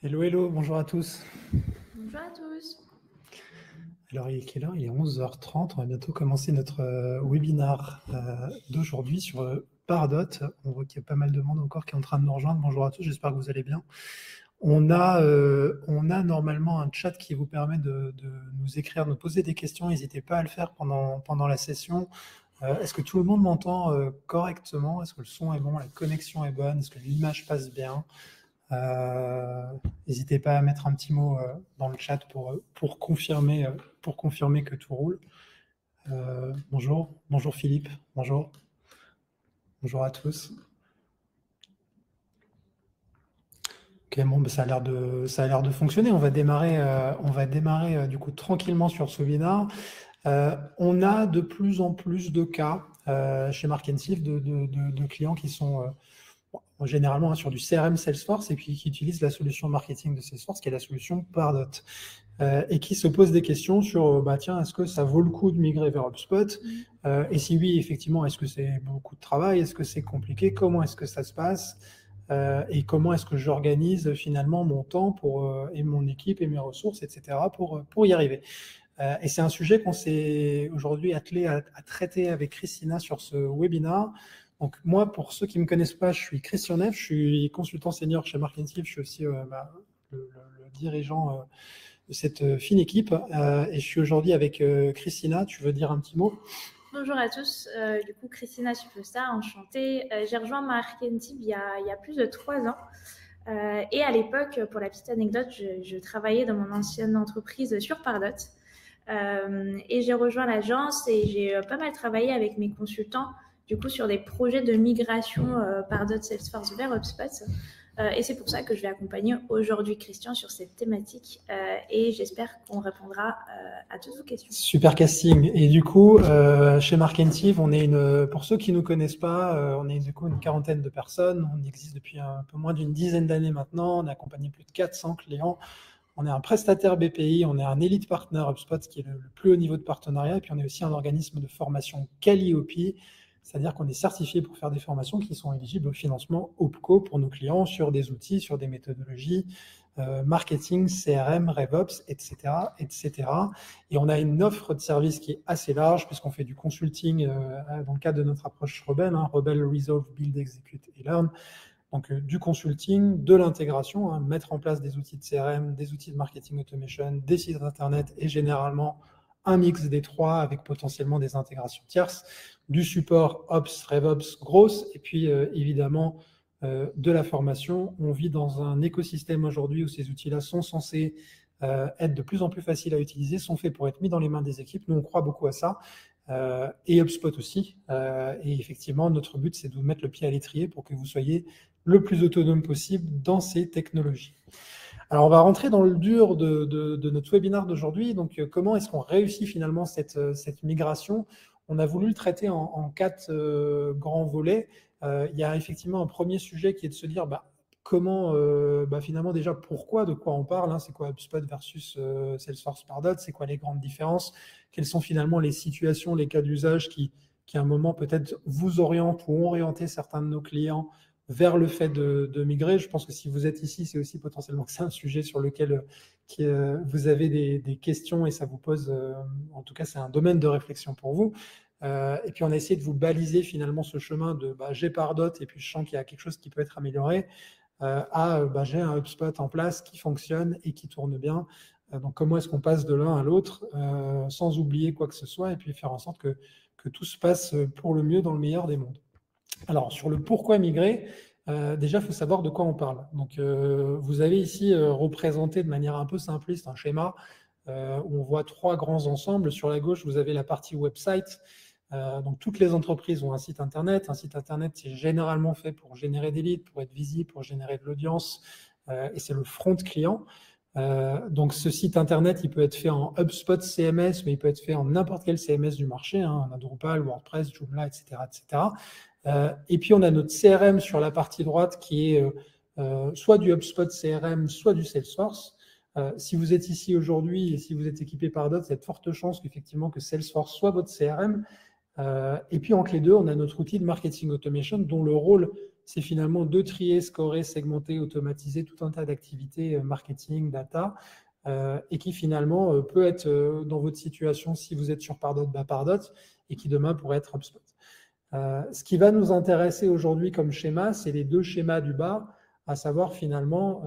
Hello, hello, bonjour à tous. Bonjour à tous. Alors, il est quelle heure? Il est 11h30. On va bientôt commencer notre webinar d'aujourd'hui sur Pardot. On voit qu'il y a pas mal de monde encore qui est en train de nous rejoindre. Bonjour à tous, j'espère que vous allez bien. On a normalement un chat qui vous permet de nous écrire, de nous poser des questions. N'hésitez pas à le faire pendant la session. Est-ce que tout le monde m'entend correctement? Est-ce que le son est bon? La connexion est bonne? Est-ce que l'image passe bien? N'hésitez pas à mettre un petit mot dans le chat pour confirmer que tout roule. Bonjour Philippe, bonjour à tous. Ok, bon, ça a l'air de fonctionner. On va démarrer du coup tranquillement sur ce webinar. On a de plus en plus de cas chez Mark & Sieve de clients qui sont généralement sur du CRM Salesforce et puis qui utilisent la solution marketing de Salesforce qui est la solution Pardot. Et qui se posent des questions sur tiens, est-ce que ça vaut le coup de migrer vers HubSpot? Et si oui, effectivement, est-ce que c'est beaucoup de travail? Est-ce que c'est compliqué? Comment est-ce que ça se passe? Et comment est-ce que j'organise finalement mon temps et mon équipe et mes ressources, etc. pour y arriver? Et c'est un sujet qu'on s'est aujourd'hui attelé à traiter avec Christina sur ce webinar. Donc moi, pour ceux qui ne me connaissent pas, je suis Christian Neff, je suis consultant senior chez Mark & Sieve, je suis aussi le dirigeant de cette fine équipe. Et je suis aujourd'hui avec Christina. Tu veux dire un petit mot? Bonjour à tous. Du coup, Christina Supposta, enchantée. J'ai rejoint Mark & Sieve il y a plus de 3 ans. Et à l'époque, pour la petite anecdote, je travaillais dans mon ancienne entreprise sur Pardot. Et j'ai rejoint l'agence et j'ai pas mal travaillé avec mes consultants du coup sur des projets de migration Pardot Salesforce vers HubSpot. Et c'est pour ça que je vais accompagner aujourd'hui Christian sur cette thématique et j'espère qu'on répondra à toutes vos questions. Super casting. Et du coup, chez Mark & Sieve, on est pour ceux qui ne nous connaissent pas, on est du coup une quarantaine de personnes. On existe depuis un peu moins d'une dizaine d'années maintenant. On a accompagné plus de 400 clients. On est un prestataire BPI, on est un Elite Partner HubSpot, qui est le plus haut niveau de partenariat. Et puis on est aussi un organisme de formation Calliope, c'est-à-dire qu'on est certifié pour faire des formations qui sont éligibles au financement OPCO pour nos clients sur des outils, sur des méthodologies, marketing, CRM, RevOps, etc., etc. Et on a une offre de service qui est assez large puisqu'on fait du consulting dans le cadre de notre approche Rebel, Rebel Resolve, Build, Execute et Learn. Donc du consulting, de l'intégration, mettre en place des outils de CRM, des outils de marketing automation, des sites internet et généralement un mix des trois avec potentiellement des intégrations tierces, du support Ops, RevOps, grosse, et puis évidemment de la formation. On vit dans un écosystème aujourd'hui où ces outils-là sont censés être de plus en plus faciles à utiliser, sont faits pour être mis dans les mains des équipes. Nous, on croit beaucoup à ça. Et HubSpot aussi. Et effectivement, notre but, c'est de vous mettre le pied à l'étrier pour que vous soyez le plus autonome possible dans ces technologies. Alors, on va rentrer dans le dur de notre webinaire d'aujourd'hui. Donc, comment est-ce qu'on réussit finalement cette migration? On a voulu le traiter en 4 grands volets. Il y a effectivement un premier sujet qui est de se dire comment, finalement déjà, pourquoi, de quoi on parle, c'est quoi HubSpot versus Salesforce Pardot, c'est quoi les grandes différences, quelles sont finalement les situations, les cas d'usage qui à un moment peut-être vous orientent ou ont orienté certains de nos clients vers le fait de migrer. Je pense que si vous êtes ici, c'est aussi potentiellement que c'est un sujet sur lequel vous avez des questions et ça vous pose, en tout cas, c'est un domaine de réflexion pour vous. Et puis, on a essayé de vous baliser finalement ce chemin de j'ai Pardot et puis je sens qu'il y a quelque chose qui peut être amélioré j'ai un HubSpot en place qui fonctionne et qui tourne bien. Donc, comment est-ce qu'on passe de l'un à l'autre sans oublier quoi que ce soit et puis faire en sorte que tout se passe pour le mieux dans le meilleur des mondes. Alors, sur le pourquoi migrer, déjà, il faut savoir de quoi on parle. Donc, vous avez ici représenté de manière un peu simpliste un schéma où on voit 3 grands ensembles. Sur la gauche, vous avez la partie website. Donc, toutes les entreprises ont un site internet. Un site internet, c'est généralement fait pour générer des leads, pour être visible, pour générer de l'audience. Et c'est le front client. Donc, ce site internet, il peut être fait en HubSpot CMS, mais il peut être fait en n'importe quel CMS du marché, on a Drupal, WordPress, Joomla, etc., etc. Et puis, on a notre CRM sur la partie droite qui est soit du HubSpot CRM, soit du Salesforce. Si vous êtes ici aujourd'hui et si vous êtes équipé par d'autres, il y a de fortes chances qu'effectivement que Salesforce soit votre CRM. Et puis, entre les deux, on a notre outil de marketing automation dont le rôle, c'est finalement de trier, scorer, segmenter, automatiser tout un tas d'activités marketing, data, et qui finalement peut être dans votre situation, si vous êtes sur Pardot, Pardot, et qui demain pourrait être HubSpot. Ce qui va nous intéresser aujourd'hui comme schéma, c'est les deux schémas du bas, à savoir finalement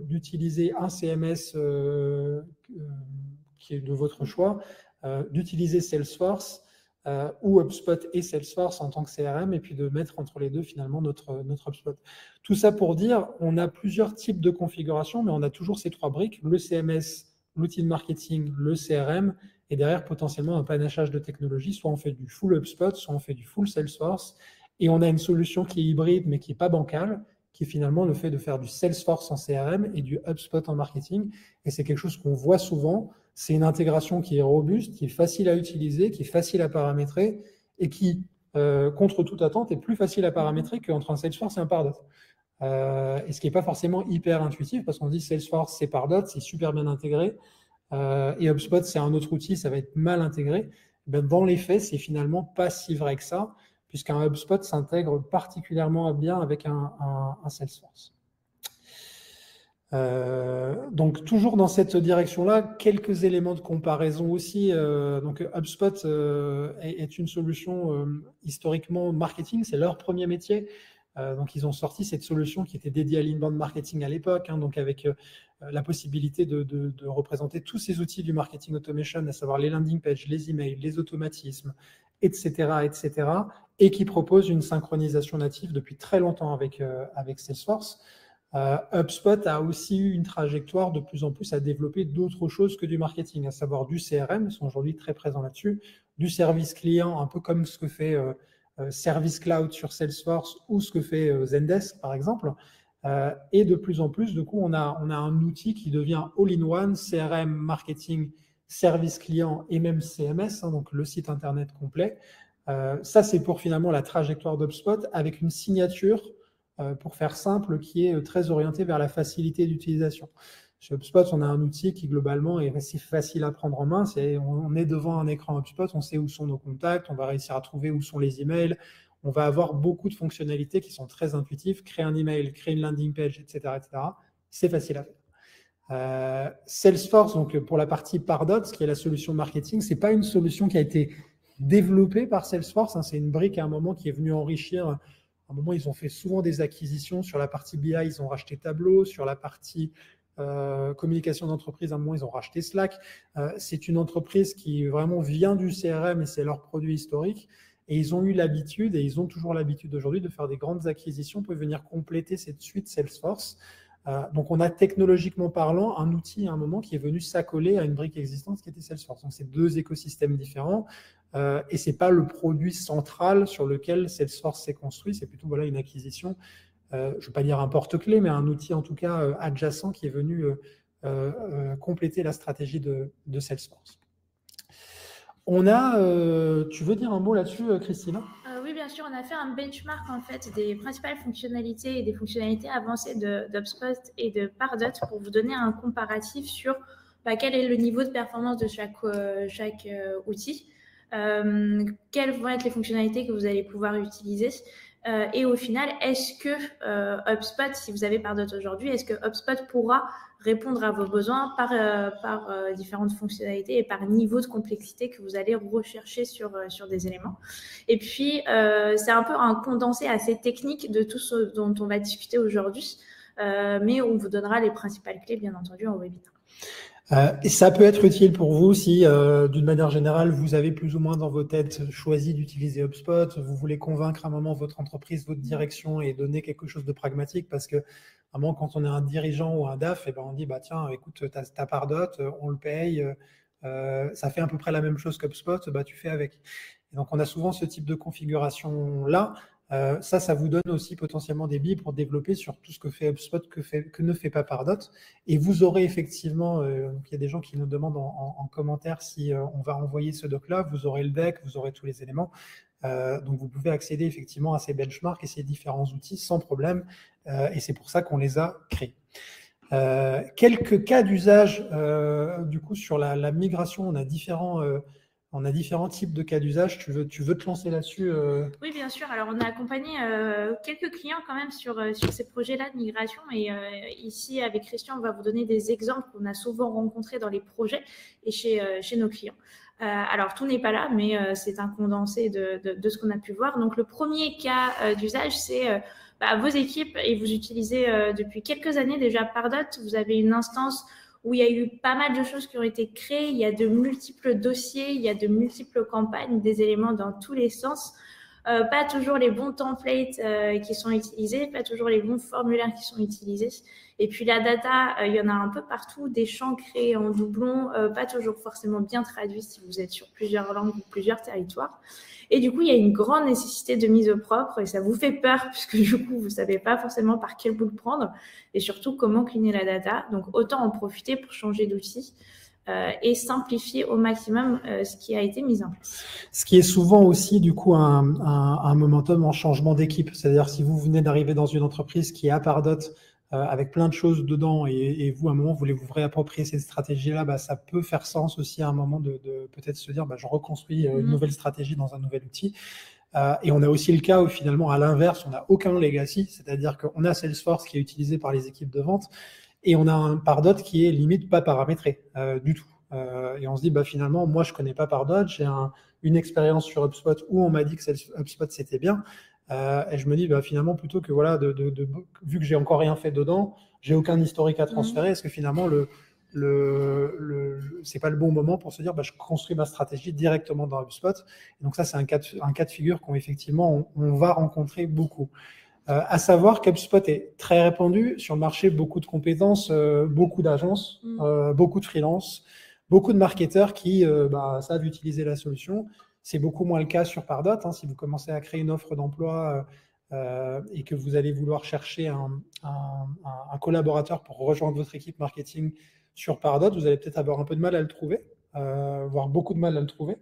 d'utiliser un CMS qui est de votre choix, d'utiliser Salesforce ou HubSpot et Salesforce en tant que CRM, et puis de mettre entre les deux finalement notre HubSpot. Tout ça pour dire, on a plusieurs types de configurations, mais on a toujours ces trois briques, le CMS, l'outil de marketing, le CRM, et derrière potentiellement un panachage de technologies, soit on fait du full HubSpot, soit on fait du full Salesforce, et on a une solution qui est hybride mais qui n'est pas bancale, qui est finalement le fait de faire du Salesforce en CRM et du HubSpot en marketing, et c'est quelque chose qu'on voit souvent. C'est une intégration qui est robuste, qui est facile à utiliser, qui est facile à paramétrer, et qui, contre toute attente, est plus facile à paramétrer qu'entre un Salesforce et un Pardot. Et ce qui n'est pas forcément hyper intuitif, parce qu'on dit Salesforce, c'est Pardot, c'est super bien intégré, et HubSpot, c'est un autre outil, ça va être mal intégré. Ben, dans les faits, c'est finalement pas si vrai que ça, puisqu'un HubSpot s'intègre particulièrement bien avec un Salesforce. Donc toujours dans cette direction-là, quelques éléments de comparaison aussi. Donc HubSpot est une solution historiquement marketing, c'est leur premier métier. Donc ils ont sorti cette solution qui était dédiée à l'inbound marketing à l'époque, hein, donc avec la possibilité de représenter tous ces outils du marketing automation, à savoir les landing pages, les emails, les automatismes, etc., et qui propose une synchronisation native depuis très longtemps avec Salesforce. HubSpot a aussi eu une trajectoire de plus en plus à développer d'autres choses que du marketing, à savoir du CRM, ils sont aujourd'hui très présents là-dessus, du service client, un peu comme ce que fait Service Cloud sur Salesforce ou ce que fait Zendesk, par exemple. Et de plus en plus, du coup, on a un outil qui devient all-in-one, CRM, marketing, service client et même CMS, hein, donc le site internet complet. Ça, c'est pour finalement la trajectoire d'HubSpot avec une signature, pour faire simple, qui est très orientée vers la facilité d'utilisation. Chez HubSpot, on a un outil qui globalement est assez facile à prendre en main. On est devant un écran HubSpot, on sait où sont nos contacts, on va réussir à trouver où sont les emails. On va avoir beaucoup de fonctionnalités qui sont très intuitives. Créer un email, créer une landing page, etc. C'est facile à faire. Salesforce, donc pour la partie Pardot, qui est la solution marketing, c'est pas une solution qui a été développée par Salesforce, hein, c'est une brique à un moment qui est venue enrichir. À un moment, ils ont fait souvent des acquisitions. Sur la partie BI, ils ont racheté Tableau. Sur la partie communication d'entreprise, à un moment, ils ont racheté Slack. C'est une entreprise qui vraiment vient du CRM et c'est leur produit historique. Et ils ont eu l'habitude, et ils ont toujours l'habitude aujourd'hui, de faire des grandes acquisitions pour venir compléter cette suite Salesforce. Donc, on a technologiquement parlant un outil à un moment qui est venu s'accoler à une brique existante qui était Salesforce. Donc, c'est deux écosystèmes différents. Et ce n'est pas le produit central sur lequel Salesforce s'est construit, c'est plutôt voilà, une acquisition, je ne veux pas dire un porte-clés, mais un outil en tout cas adjacent qui est venu compléter la stratégie de Salesforce. On a, tu veux dire un mot là-dessus, Christine ? Oui, bien sûr, on a fait un benchmark en fait des principales fonctionnalités et des fonctionnalités avancées d'HubSpot et de Pardot pour vous donner un comparatif sur quel est le niveau de performance de chaque outil. Quelles vont être les fonctionnalités que vous allez pouvoir utiliser et au final, est-ce que HubSpot, si vous avez Pardot aujourd'hui, est-ce que HubSpot pourra répondre à vos besoins par différentes fonctionnalités et par niveau de complexité que vous allez rechercher sur des éléments. Et puis, c'est un peu un condensé assez technique de tout ce dont on va discuter aujourd'hui, mais on vous donnera les principales clés, bien entendu, en webinaire. Et ça peut être utile pour vous si, d'une manière générale, vous avez plus ou moins dans vos têtes choisi d'utiliser HubSpot, vous voulez convaincre à un moment votre entreprise, votre direction et donner quelque chose de pragmatique parce que, à un moment, quand on est un dirigeant ou un DAF, on dit, tiens, écoute, t'as Pardot, on le paye, ça fait à peu près la même chose qu'HubSpot, tu fais avec. Et donc, on a souvent ce type de configuration-là. Ça vous donne aussi potentiellement des billes pour développer sur tout ce que fait HubSpot, que ne fait pas Pardot. Et vous aurez effectivement, il y a des gens qui nous demandent en commentaire si on va envoyer ce doc-là, vous aurez le deck, vous aurez tous les éléments. Donc vous pouvez accéder effectivement à ces benchmarks et ces différents outils sans problème. Et c'est pour ça qu'on les a créés. Quelques cas d'usage, du coup, sur la migration, on a différents On a différents types de cas d'usage. Tu veux te lancer là-dessus Oui, bien sûr. Alors, on a accompagné quelques clients quand même sur ces projets-là de migration. Et ici, avec Christian, on va vous donner des exemples qu'on a souvent rencontrés dans les projets et chez nos clients. Alors, tout n'est pas là, mais c'est un condensé de ce qu'on a pu voir. Donc, le premier cas d'usage, c'est vos équipes, et vous utilisez depuis quelques années déjà Pardot. Vous avez une instance où il y a eu pas mal de choses qui ont été créées, il y a de multiples dossiers, il y a de multiples campagnes, des éléments dans tous les sens. Pas toujours les bons templates qui sont utilisés, pas toujours les bons formulaires qui sont utilisés. Et puis la data, il y en a un peu partout, des champs créés en doublon, pas toujours forcément bien traduits si vous êtes sur plusieurs langues ou plusieurs territoires. Et du coup, il y a une grande nécessité de mise au propre et ça vous fait peur puisque du coup, vous ne savez pas forcément par quel bout le prendre et surtout comment cleaner la data. Donc, autant en profiter pour changer d'outil et simplifier au maximum ce qui a été mis en place. Ce qui est souvent aussi, du coup, un momentum en changement d'équipe. C'est-à-dire, si vous venez d'arriver dans une entreprise qui est à Pardot, avec plein de choses dedans et vous, à un moment, voulez vous réapproprier cette stratégie-là, ça peut faire sens aussi à un moment de peut-être se dire, je reconstruis une nouvelle stratégie dans un nouvel outil. Et on a aussi le cas où finalement, à l'inverse, on n'a aucun legacy, c'est-à-dire qu'on a Salesforce qui est utilisé par les équipes de vente et on a un Pardot qui est limite pas paramétré du tout. Et on se dit, finalement, moi, je connais pas Pardot, j'ai une expérience sur HubSpot où on m'a dit que HubSpot, c'était bien. Et je me dis, finalement, plutôt que vu que j'ai encore rien fait dedans, j'ai aucun historique à transférer, est-ce que finalement, c'est pas le bon moment pour se dire, je construis ma stratégie directement dans HubSpot. Et donc ça, c'est un cas de figure qu'effectivement, on va rencontrer beaucoup. À savoir qu'HubSpot est très répandu sur le marché, beaucoup de compétences, beaucoup d'agences, beaucoup de freelance, beaucoup de marketeurs qui savent utiliser la solution. C'est beaucoup moins le cas sur Pardot. Si vous commencez à créer une offre d'emploi et que vous allez vouloir chercher un collaborateur pour rejoindre votre équipe marketing sur Pardot, vous allez peut-être avoir un peu de mal à le trouver, voire beaucoup de mal à le trouver.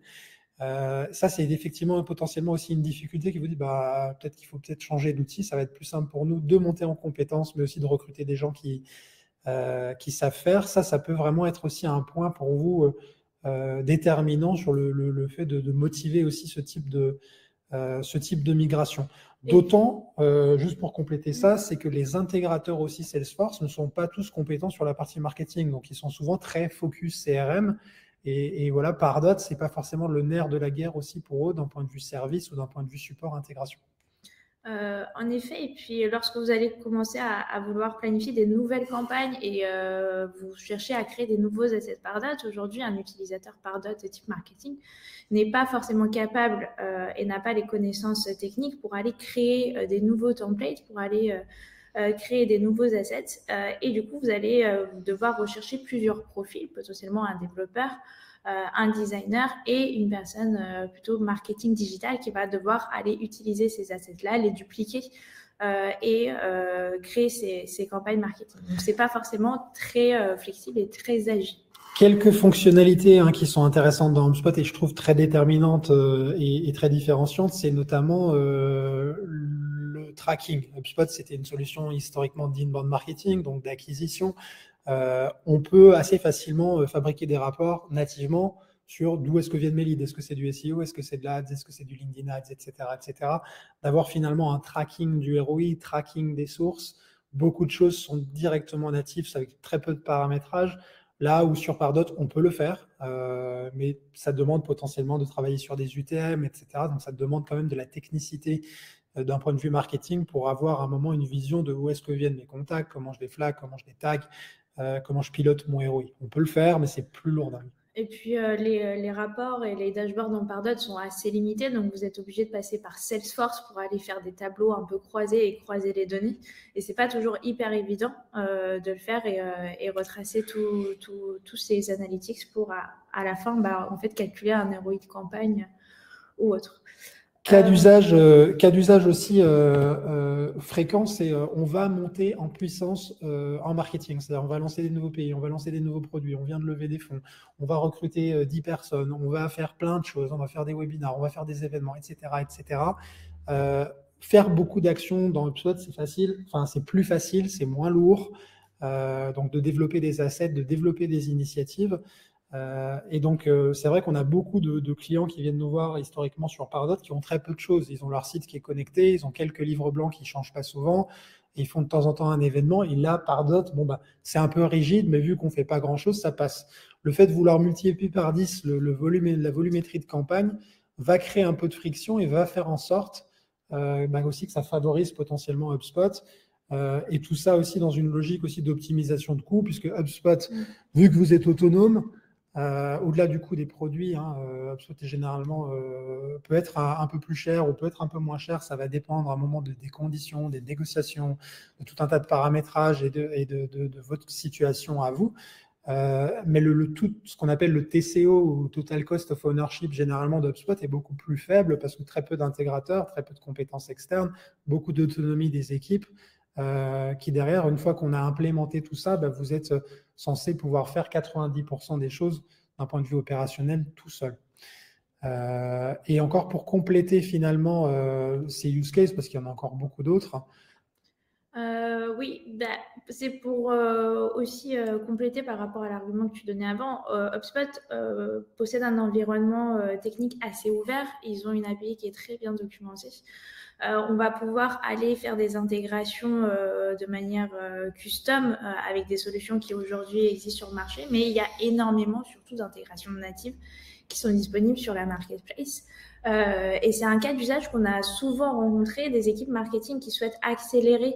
Ça, c'est effectivement potentiellement aussi une difficulté qui vous dit peut-être qu'il faut changer d'outil. Ça va être plus simple pour nous de monter en compétences, mais aussi de recruter des gens qui savent faire. Ça peut vraiment être aussi un point pour vous déterminant sur le fait de motiver aussi ce type de migration. D'autant, juste pour compléter ça, c'est que les intégrateurs aussi Salesforce ne sont pas tous compétents sur la partie marketing. Donc, ils sont souvent très focus CRM. Et voilà, Pardot, c'est pas forcément le nerf de la guerre aussi pour eux d'un point de vue service ou d'un point de vue support intégration. En effet, et puis lorsque vous allez commencer à vouloir planifier des nouvelles campagnes et vous cherchez à créer des nouveaux assets Pardot, aujourd'hui, un utilisateur Pardot de type marketing n'est pas forcément capable et n'a pas les connaissances techniques pour aller créer des nouveaux templates, pour aller créer des nouveaux assets. Et du coup, vous allez devoir rechercher plusieurs profils, potentiellement un développeur, un designer et une personne plutôt marketing digital qui va devoir aller utiliser ces assets-là, les dupliquer et créer ces campagnes marketing. Donc, ce n'est pas forcément très flexible et très agile. Quelques fonctionnalités qui sont intéressantes dans HubSpot et je trouve très déterminantes et très différenciantes, c'est notamment le tracking. HubSpot, c'était une solution historiquement d'inbound marketing, donc d'acquisition. On peut assez facilement fabriquer des rapports nativement sur d'où est-ce que viennent mes leads, est-ce que c'est du SEO, est-ce que c'est de l'Ads, est-ce que c'est du LinkedIn Ads, etc., etc. D'avoir finalement un tracking du ROI, tracking des sources. Beaucoup de choses sont directement natives avec très peu de paramétrage. Là où sur Pardot, on peut le faire, mais ça demande potentiellement de travailler sur des UTM, etc. Donc ça demande quand même de la technicité d'un point de vue marketing pour avoir à un moment une vision de où est-ce que viennent mes contacts, comment je les flag, comment je les tag, comment je pilote mon ROI. On peut le faire, mais c'est plus lourd. Et puis, les rapports et les dashboards dans Pardot sont assez limités, donc vous êtes obligé de passer par Salesforce pour aller faire des tableaux un peu croisés et croiser les données. Et c'est pas toujours hyper évident de le faire et retracer tous ces analytics pour à la fin, en fait, calculer un ROI de campagne ou autre. Cas d'usage aussi fréquent, c'est on va monter en puissance en marketing. C'est-à-dire on va lancer des nouveaux pays, on va lancer des nouveaux produits, on vient de lever des fonds, on va recruter 10 personnes, on va faire plein de choses, on va faire des webinars, on va faire des événements, etc. etc. Faire beaucoup d'actions dans HubSpot, c'est facile. Enfin, c'est plus facile, c'est moins lourd. Donc de développer des assets, de développer des initiatives. Et donc, c'est vrai qu'on a beaucoup de clients qui viennent nous voir historiquement sur Pardot qui ont très peu de choses. Ils ont leur site qui est connecté, ils ont quelques livres blancs qui ne changent pas souvent, et ils font de temps en temps un événement. Et là, Pardot, bon, bah, c'est un peu rigide, mais vu qu'on ne fait pas grand-chose, ça passe. Le fait de vouloir multiplier par 10 le volume, la volumétrie de campagne va créer un peu de friction et va faire en sorte bah, aussi que ça favorise potentiellement HubSpot. Et tout ça aussi dans une logique aussi d'optimisation de coûts, puisque HubSpot, vu que vous êtes autonome, au-delà du coût des produits, HubSpot est généralement peut être un peu plus cher ou peut être un peu moins cher. Ça va dépendre à un moment des conditions, des négociations, de tout un tas de paramétrages et de votre situation à vous. Mais tout ce qu'on appelle le TCO ou Total Cost of Ownership généralement d'HubSpot est beaucoup plus faible parce que très peu d'intégrateurs, très peu de compétences externes, beaucoup d'autonomie des équipes qui derrière, une fois qu'on a implémenté tout ça, bah, vous êtes censé pouvoir faire 90% des choses d'un point de vue opérationnel tout seul. Et encore pour compléter finalement ces use cases, parce qu'il y en a encore beaucoup d'autres. Oui, bah, c'est pour aussi compléter par rapport à l'argument que tu donnais avant. HubSpot possède un environnement technique assez ouvert. Ils ont une API qui est très bien documentée. On va pouvoir aller faire des intégrations de manière custom avec des solutions qui aujourd'hui existent sur le marché, mais il y a énormément surtout d'intégrations natives qui sont disponibles sur la marketplace. Et c'est un cas d'usage qu'on a souvent rencontré, des équipes marketing qui souhaitent accélérer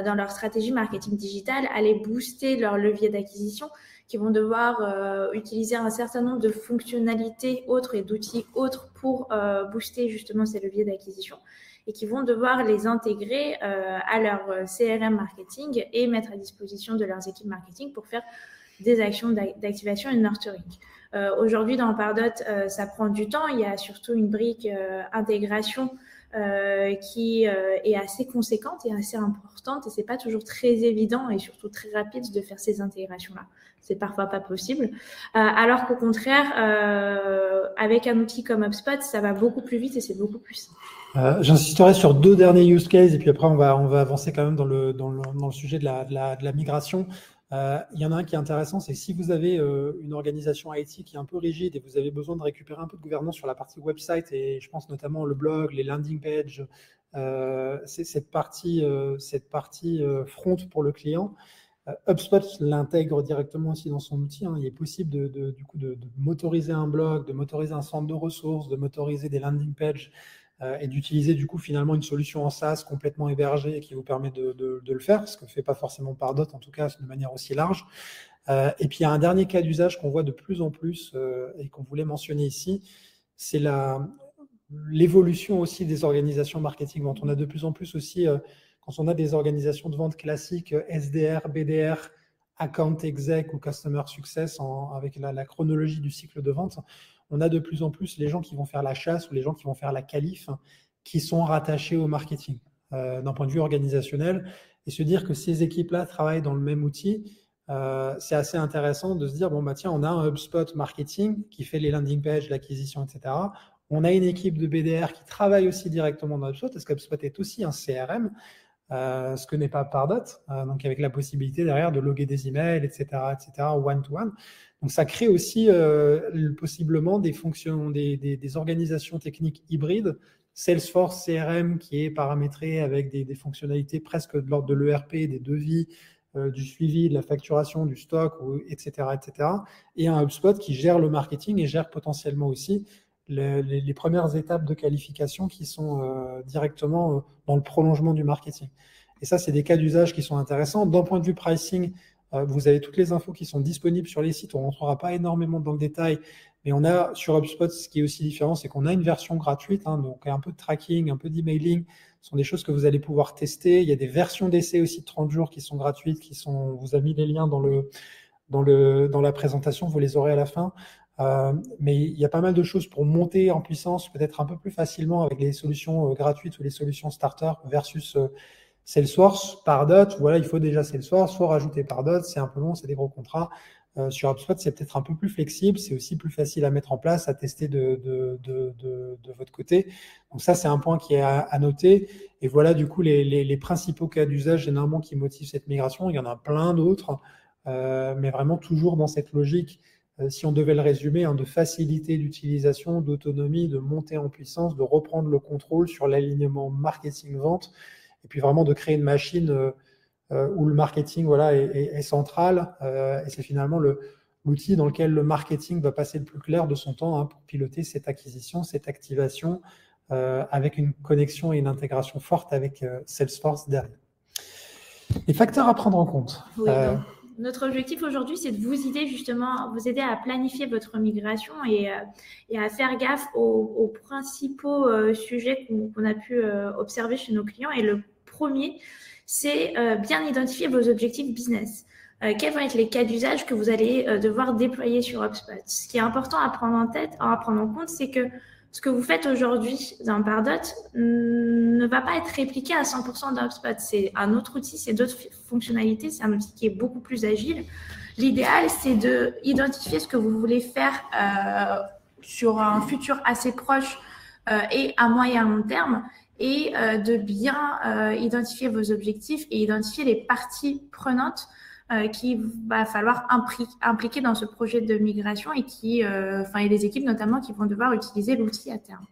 dans leur stratégie marketing digital, aller booster leur levier d'acquisition, qui vont devoir utiliser un certain nombre de fonctionnalités autres et d'outils autres pour booster justement ces leviers d'acquisition, et qui vont devoir les intégrer à leur CRM marketing et mettre à disposition de leurs équipes marketing pour faire des actions d'activation et de nurturing. Aujourd'hui, dans Pardot, ça prend du temps. Il y a surtout une brique intégration qui est assez conséquente et assez importante, et c'est pas toujours très évident et surtout très rapide de faire ces intégrations-là. C'est parfois pas possible. Alors qu'au contraire, avec un outil comme HubSpot, ça va beaucoup plus vite et c'est beaucoup plus simple. J'insisterai sur 2 derniers use cases et puis après on va avancer quand même dans le sujet de la migration. Il y en a un qui est intéressant, c'est si vous avez une organisation IT qui est un peu rigide et vous avez besoin de récupérer un peu de gouvernance sur la partie website, et je pense notamment le blog, les landing pages, c'est cette partie front pour le client. HubSpot l'intègre directement aussi dans son outil. Il est possible du coup de motoriser un blog, de motoriser un centre de ressources, de motoriser des landing pages et d'utiliser du coup finalement une solution en SaaS complètement hébergée qui vous permet de le faire, ce que ne fait pas forcément Pardot, en tout cas de manière aussi large. Et puis il y a un dernier cas d'usage qu'on voit de plus en plus et qu'on voulait mentionner ici, c'est l'évolution aussi des organisations marketing. On a de plus en plus aussi, quand on a des organisations de vente classiques, SDR, BDR, Account Exec ou Customer Success, avec la chronologie du cycle de vente, on a de plus en plus les gens qui vont faire la chasse ou les gens qui vont faire la qualif qui sont rattachés au marketing d'un point de vue organisationnel. Et se dire que ces équipes-là travaillent dans le même outil, c'est assez intéressant de se dire, bon, bah tiens, on a un HubSpot marketing qui fait les landing pages, l'acquisition, etc. On a une équipe de BDR qui travaille aussi directement dans HubSpot, parce qu'HubSpot est aussi un CRM, ce que n'est pas Pardot, donc avec la possibilité derrière de loguer des emails, etc., one-to-one. Donc ça crée aussi possiblement des fonctions, des organisations techniques hybrides. Salesforce CRM qui est paramétré avec des fonctionnalités presque de l'ordre de l'ERP, des devis, du suivi, de la facturation, du stock, etc., etc. Et un HubSpot qui gère le marketing et gère potentiellement aussi les premières étapes de qualification qui sont directement dans le prolongement du marketing. Et ça, c'est des cas d'usage qui sont intéressants. D'un point de vue pricing, vous avez toutes les infos qui sont disponibles sur les sites. On ne rentrera pas énormément dans le détail, mais on a sur HubSpot, ce qui est aussi différent, c'est qu'on a une version gratuite, donc un peu de tracking, un peu d'emailing. Ce sont des choses que vous allez pouvoir tester. Il y a des versions d'essai aussi de 30 jours qui sont gratuites, on vous a mis les liens dans la présentation, vous les aurez à la fin. Mais il y a pas mal de choses pour monter en puissance peut-être un peu plus facilement avec les solutions gratuites ou les solutions starter versus Salesforce. Pardot, voilà, il faut déjà Salesforce, il faut rajouter Pardot, c'est un peu long, c'est des gros contrats. Sur HubSpot, c'est peut-être un peu plus flexible, c'est aussi plus facile à mettre en place, à tester de votre côté. Donc ça, c'est un point qui est à noter. Et voilà du coup les principaux cas d'usage généralement qui motivent cette migration. Il y en a plein d'autres, mais vraiment toujours dans cette logique si on devait le résumer, hein, de facilité d'utilisation, d'autonomie, de montée en puissance, de reprendre le contrôle sur l'alignement marketing-vente, et puis vraiment de créer une machine où le marketing voilà, est central, et c'est finalement l'outil dans lequel le marketing va passer le plus clair de son temps, hein, pour piloter cette acquisition, cette activation, avec une connexion et une intégration forte avec Salesforce derrière. Les facteurs à prendre en compte. Oui, notre objectif aujourd'hui, c'est de vous aider justement, vous aider à planifier votre migration et à faire gaffe aux principaux sujets qu'on a pu observer chez nos clients. Et le premier, c'est bien identifier vos objectifs business. Quels vont être les cas d'usage que vous allez devoir déployer sur HubSpot? Ce qui est important à prendre en compte, c'est que ce que vous faites aujourd'hui dans Pardot ne va pas être répliqué à 100% dans HubSpot. C'est un autre outil, c'est d'autres fonctionnalités, c'est un outil qui est beaucoup plus agile. L'idéal, c'est d'identifier ce que vous voulez faire sur un futur assez proche et à moyen long terme, et de bien identifier vos objectifs et identifier les parties prenantes qu'il va falloir impliquer dans ce projet de migration et et les équipes notamment qui vont devoir utiliser l'outil à terme.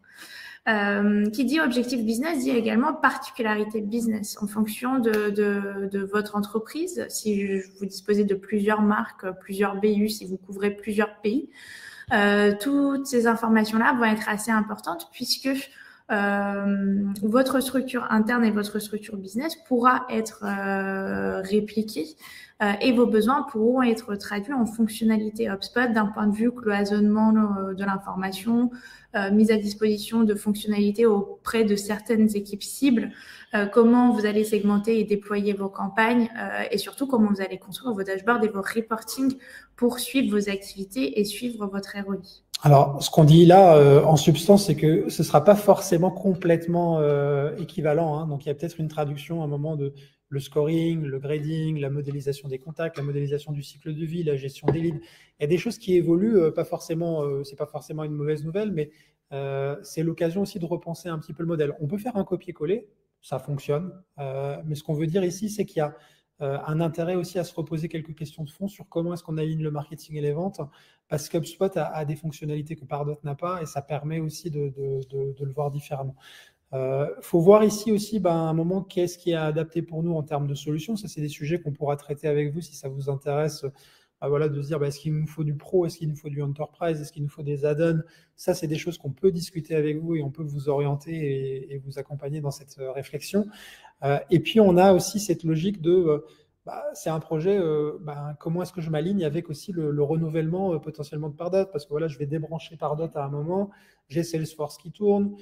Qui dit objectif business dit également particularité business en fonction de votre entreprise. Si vous disposez de plusieurs marques, plusieurs BU, si vous couvrez plusieurs pays, toutes ces informations-là vont être assez importantes puisque votre structure interne et votre structure business pourra être répliquée et vos besoins pourront être traduits en fonctionnalité HubSpot d'un point de vue cloisonnement de l'information, mise à disposition de fonctionnalités auprès de certaines équipes cibles, comment vous allez segmenter et déployer vos campagnes et surtout comment vous allez construire vos dashboards et vos reporting pour suivre vos activités et suivre votre ROI. Alors, ce qu'on dit là, en substance, c'est que ce ne sera pas forcément complètement équivalent, hein. Donc, il y a peut-être une traduction à un moment de le scoring, le grading, la modélisation des contacts, la modélisation du cycle de vie, la gestion des leads. Il y a des choses qui évoluent, pas forcément, c'est pas forcément une mauvaise nouvelle, mais c'est l'occasion aussi de repenser un petit peu le modèle. On peut faire un copier-coller, ça fonctionne, mais ce qu'on veut dire ici, c'est qu'il y a un intérêt aussi à se reposer quelques questions de fond sur comment est-ce qu'on aligne le marketing et les ventes, parce qu'HubSpot a des fonctionnalités que Pardot n'a pas et ça permet aussi de le voir différemment. Faut voir ici aussi à un moment qu'est-ce qui est adapté pour nous en termes de solutions. Ça, c'est des sujets qu'on pourra traiter avec vous si ça vous intéresse. Voilà, de se dire est-ce qu'il nous faut du pro, est-ce qu'il nous faut du enterprise, est-ce qu'il nous faut des add-ons. Ça, c'est des choses qu'on peut discuter avec vous et on peut vous orienter et vous accompagner dans cette réflexion. Et puis, on a aussi cette logique de c'est un projet, comment est-ce que je m'aligne avec aussi le renouvellement potentiellement de Pardot, parce que voilà, je vais débrancher Pardot à un moment, j'ai Salesforce qui tourne,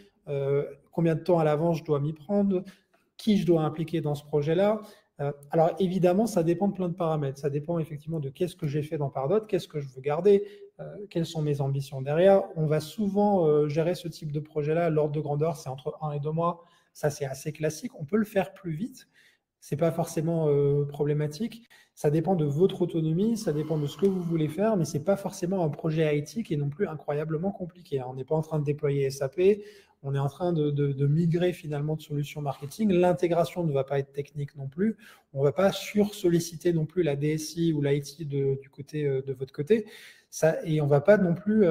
combien de temps à l'avance je dois m'y prendre, qui je dois impliquer dans ce projet-là. Alors évidemment, ça dépend de plein de paramètres. Ça dépend effectivement de qu'est-ce que j'ai fait dans Pardot, qu'est-ce que je veux garder, quelles sont mes ambitions derrière. On va souvent gérer ce type de projet-là. L'ordre de grandeur, c'est entre 1 et 2 mois. Ça, c'est assez classique. On peut le faire plus vite. C'est pas forcément problématique. Ça dépend de votre autonomie, ça dépend de ce que vous voulez faire, mais c'est pas forcément un projet IT qui est non plus incroyablement compliqué. On n'est pas en train de déployer SAP, on est en train de migrer finalement de solutions marketing. L'intégration ne va pas être technique non plus. On ne va pas sur-solliciter non plus la DSI ou l'IT du côté de votre côté. Et on ne va pas non plus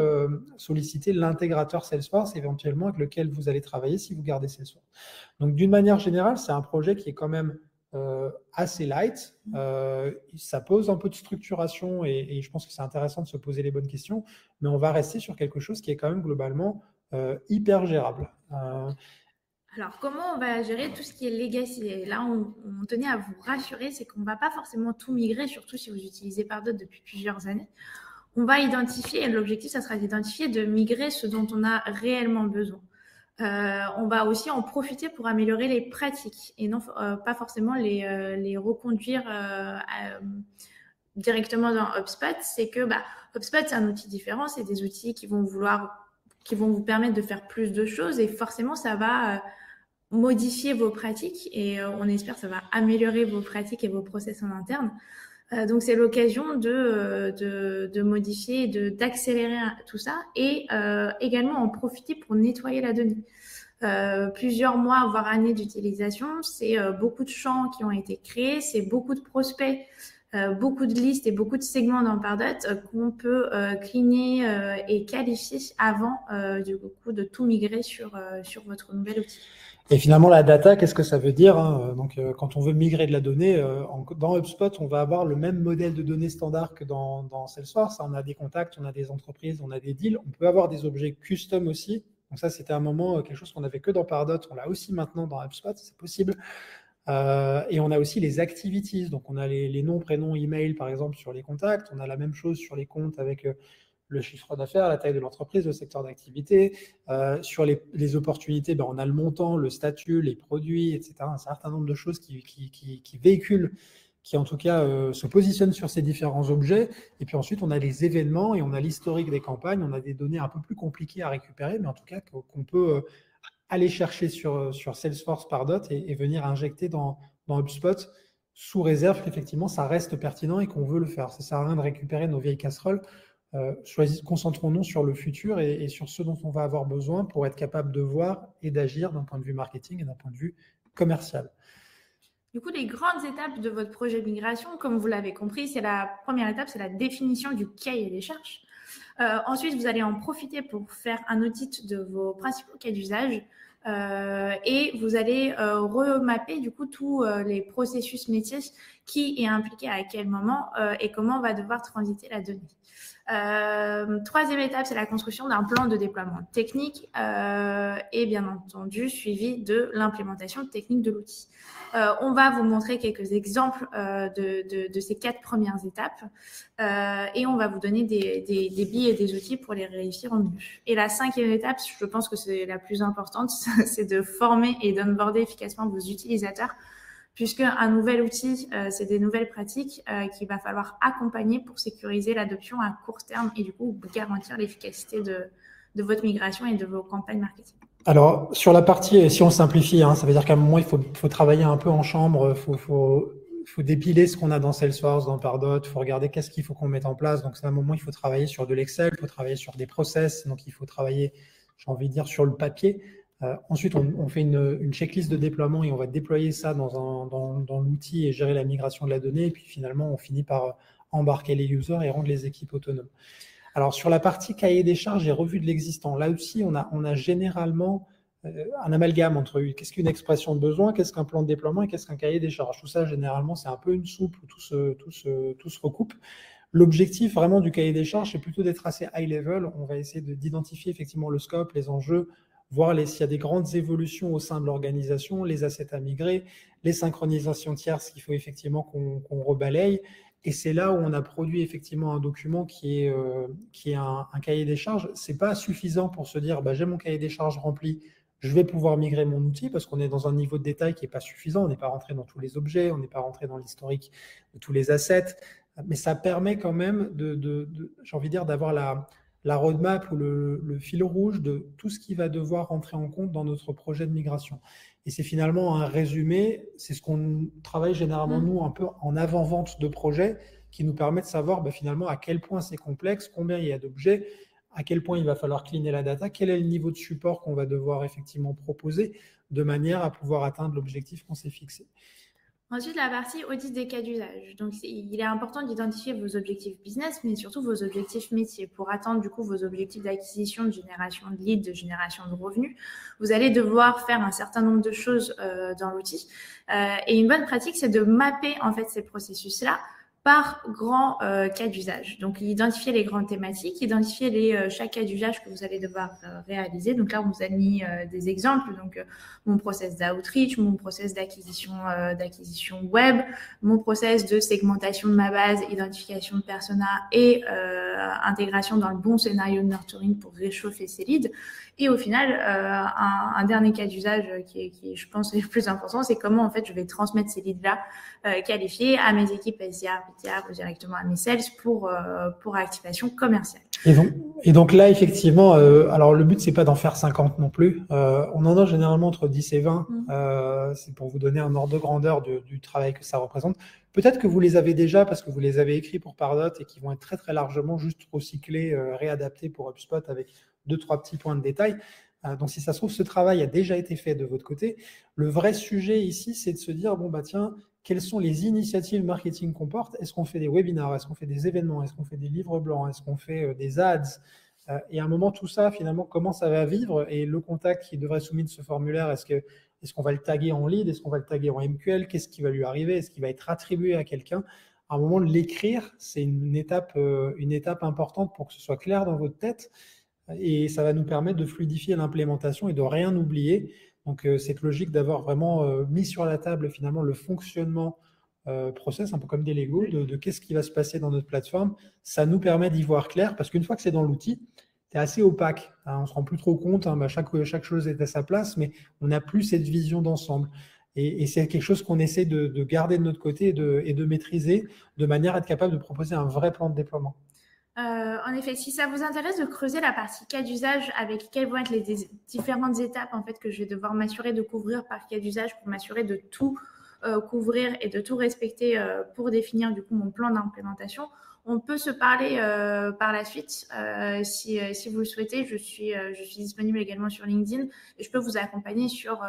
solliciter l'intégrateur Salesforce éventuellement avec lequel vous allez travailler si vous gardez Salesforce. Donc d'une manière générale, c'est un projet qui est quand même assez light. Ça pose un peu de structuration et je pense que c'est intéressant de se poser les bonnes questions, mais on va rester sur quelque chose qui est quand même globalement hyper gérable. Alors, comment on va gérer tout ce qui est legacy? Et là, on tenait à vous rassurer, c'est qu'on ne va pas forcément tout migrer, surtout si vous utilisez Pardot depuis plusieurs années. On va identifier, et l'objectif, ça sera d'identifier, de migrer ce dont on a réellement besoin. On va aussi en profiter pour améliorer les pratiques et non pas forcément les reconduire directement dans HubSpot. C'est que HubSpot, c'est un outil différent, c'est des outils qui vont vous permettre de faire plus de choses et forcément, ça va modifier vos pratiques et on espère que ça va améliorer vos pratiques et vos process en interne. Donc, c'est l'occasion de modifier et d'accélérer tout ça et également en profiter pour nettoyer la donnée. Plusieurs mois, voire années d'utilisation, c'est beaucoup de champs qui ont été créés, c'est beaucoup de prospects beaucoup de listes et beaucoup de segments dans Pardot qu'on peut cleaner et qualifier avant du coup de tout migrer sur votre nouvel outil. Et finalement, la data, qu'est-ce que ça veut dire, hein? Donc, quand on veut migrer de la donnée, dans HubSpot, on va avoir le même modèle de données standard que dans Salesforce. On a des contacts, on a des entreprises, on a des deals. On peut avoir des objets custom aussi. Donc ça, c'était un moment quelque chose qu'on n'avait que dans Pardot. On l'a aussi maintenant dans HubSpot, c'est possible. Et on a aussi les activities. Donc, on a les noms, prénoms, email, par exemple, sur les contacts. On a la même chose sur les comptes avec le chiffre d'affaires, la taille de l'entreprise, le secteur d'activité. Sur les opportunités, ben, on a le montant, le statut, les produits, etc. Un certain nombre de choses qui véhiculent, qui en tout cas se positionnent sur ces différents objets. Et puis ensuite, on a les événements et on a l'historique des campagnes. On a des données un peu plus compliquées à récupérer, mais en tout cas qu'on peut aller chercher sur Salesforce Pardot et venir injecter dans HubSpot sous réserve qu'effectivement, ça reste pertinent et qu'on veut le faire. Ça ne sert à rien de récupérer nos vieilles casseroles. Concentrons-nous sur le futur et sur ce dont on va avoir besoin pour être capable de voir et d'agir d'un point de vue marketing et d'un point de vue commercial. Du coup, les grandes étapes de votre projet de migration, comme vous l'avez compris, la première étape, c'est la définition du cahier des charges. Ensuite, vous allez en profiter pour faire un audit de vos principaux cas d'usage et vous allez remapper du coup tous les processus métiers qui est impliqué à quel moment et comment on va devoir transiter la donnée. Troisième étape, c'est la construction d'un plan de déploiement technique et bien entendu suivi de l'implémentation technique de l'outil. On va vous montrer quelques exemples de ces 4 premières étapes et on va vous donner des billes et des outils pour les réussir au mieux. Et la 5e étape, je pense que c'est la plus importante, c'est de former et d'onboarder efficacement vos utilisateurs, puisque un nouvel outil, c'est des nouvelles pratiques qu'il va falloir accompagner pour sécuriser l'adoption à court terme et du coup garantir l'efficacité de votre migration et de vos campagnes marketing. Alors, sur la partie, si on simplifie, ça veut dire qu'à un moment, il faut travailler un peu en chambre, faut dépiler ce qu'on a dans Salesforce, dans Pardot, il faut regarder qu'est-ce qu'il faut qu'on mette en place. Donc, c'est un moment, il faut travailler sur de l'Excel, il faut travailler sur des process, donc il faut travailler, j'ai envie de dire, sur le papier. Ensuite, on fait une checklist de déploiement et on va déployer ça dans l'outil et gérer la migration de la donnée. Et puis finalement, on finit par embarquer les users et rendre les équipes autonomes. Alors, sur la partie cahier des charges et revue de l'existant, là aussi, on a généralement un amalgame entre qu'est-ce qu'une expression de besoin, qu'est-ce qu'un plan de déploiement et qu'est-ce qu'un cahier des charges. Tout ça, généralement, c'est un peu une soupe où tout se recoupe. L'objectif vraiment du cahier des charges, c'est plutôt d'être assez high level. On va essayer d'identifier effectivement le scope, les enjeux, voir s'il y a des grandes évolutions au sein de l'organisation, les assets à migrer, les synchronisations tierces qu'il faut effectivement qu'on rebalaye. Et c'est là où on a produit effectivement un document qui est un cahier des charges. Ce n'est pas suffisant pour se dire j'ai mon cahier des charges rempli, je vais pouvoir migrer mon outil parce qu'on est dans un niveau de détail qui n'est pas suffisant. On n'est pas rentré dans tous les objets, on n'est pas rentré dans l'historique de tous les assets. Mais ça permet quand même j'ai envie de dire, d'avoir la roadmap ou le fil rouge de tout ce qui va devoir rentrer en compte dans notre projet de migration. Et c'est finalement un résumé, c'est ce qu'on travaille généralement nous un peu en avant-vente de projet qui nous permet de savoir finalement à quel point c'est complexe, combien il y a d'objets, à quel point il va falloir cleaner la data, quel est le niveau de support qu'on va devoir effectivement proposer de manière à pouvoir atteindre l'objectif qu'on s'est fixé. Ensuite, la partie audit des cas d'usage. Donc, il est important d'identifier vos objectifs business, mais surtout vos objectifs métiers. Pour atteindre, du coup, vos objectifs d'acquisition, de génération de leads, de génération de revenus, vous allez devoir faire un certain nombre de choses dans l'outil. Et une bonne pratique, c'est de mapper, en fait, ces processus-là par grand cas d'usage. Donc, identifier les grandes thématiques, identifier chaque cas d'usage que vous allez devoir réaliser. Donc là, on vous a mis des exemples. Donc, mon process d'outreach, mon process d'acquisition web, mon process de segmentation de ma base, identification de persona et intégration dans le bon scénario de nurturing pour réchauffer ces leads. Et au final, un dernier cas d'usage qui je pense, est le plus important, c'est comment, en fait, je vais transmettre ces leads-là qualifiés à mes équipes SDR, PTR ou directement à mes sales pour activation commerciale. Et donc là, effectivement, alors le but, c'est pas d'en faire 50 non plus. On en a généralement entre 10 et 20. C'est pour vous donner un ordre de grandeur du travail que ça représente. Peut-être que vous les avez déjà parce que vous les avez écrits pour Pardot et qui vont être très, très largement juste recyclés, réadaptés pour HubSpot avec 2-3 petits points de détail. Donc, si ça se trouve, ce travail a déjà été fait de votre côté. Le vrai sujet ici, c'est de se dire, tiens, quelles sont les initiatives marketing qu'on porte. Est-ce qu'on fait des webinars? Est-ce qu'on fait des événements? Est-ce qu'on fait des livres blancs? Est-ce qu'on fait des ads? Et à un moment, tout ça, finalement, comment ça va vivre? Et le contact qui devrait soumettre ce formulaire, est-ce qu'on va le taguer en lead? Est-ce qu'on va le taguer en MQL? Qu'est-ce qui va lui arriver? Est-ce qu'il va être attribué à quelqu'un? À un moment, de l'écrire, c'est une étape importante pour que ce soit clair dans votre tête. Et ça va nous permettre de fluidifier l'implémentation et de rien oublier. Donc, cette logique d'avoir vraiment mis sur la table, finalement, le fonctionnement process, un peu comme des Lego, de qu'est-ce qui va se passer dans notre plateforme, ça nous permet d'y voir clair, parce qu'une fois que c'est dans l'outil, c'est assez opaque. Hein, on ne se rend plus trop compte, hein, chaque chose est à sa place, mais on n'a plus cette vision d'ensemble. Et c'est quelque chose qu'on essaie de garder de notre côté et de maîtriser, de manière à être capable de proposer un vrai plan de déploiement. En effet, si ça vous intéresse de creuser la partie cas d'usage avec quelles vont être les différentes étapes en fait, que je vais devoir m'assurer de couvrir par cas d'usage pour m'assurer de tout couvrir et de tout respecter pour définir du coup mon plan d'implémentation, on peut se parler par la suite si vous le souhaitez. Je suis disponible également sur LinkedIn et je peux vous accompagner sur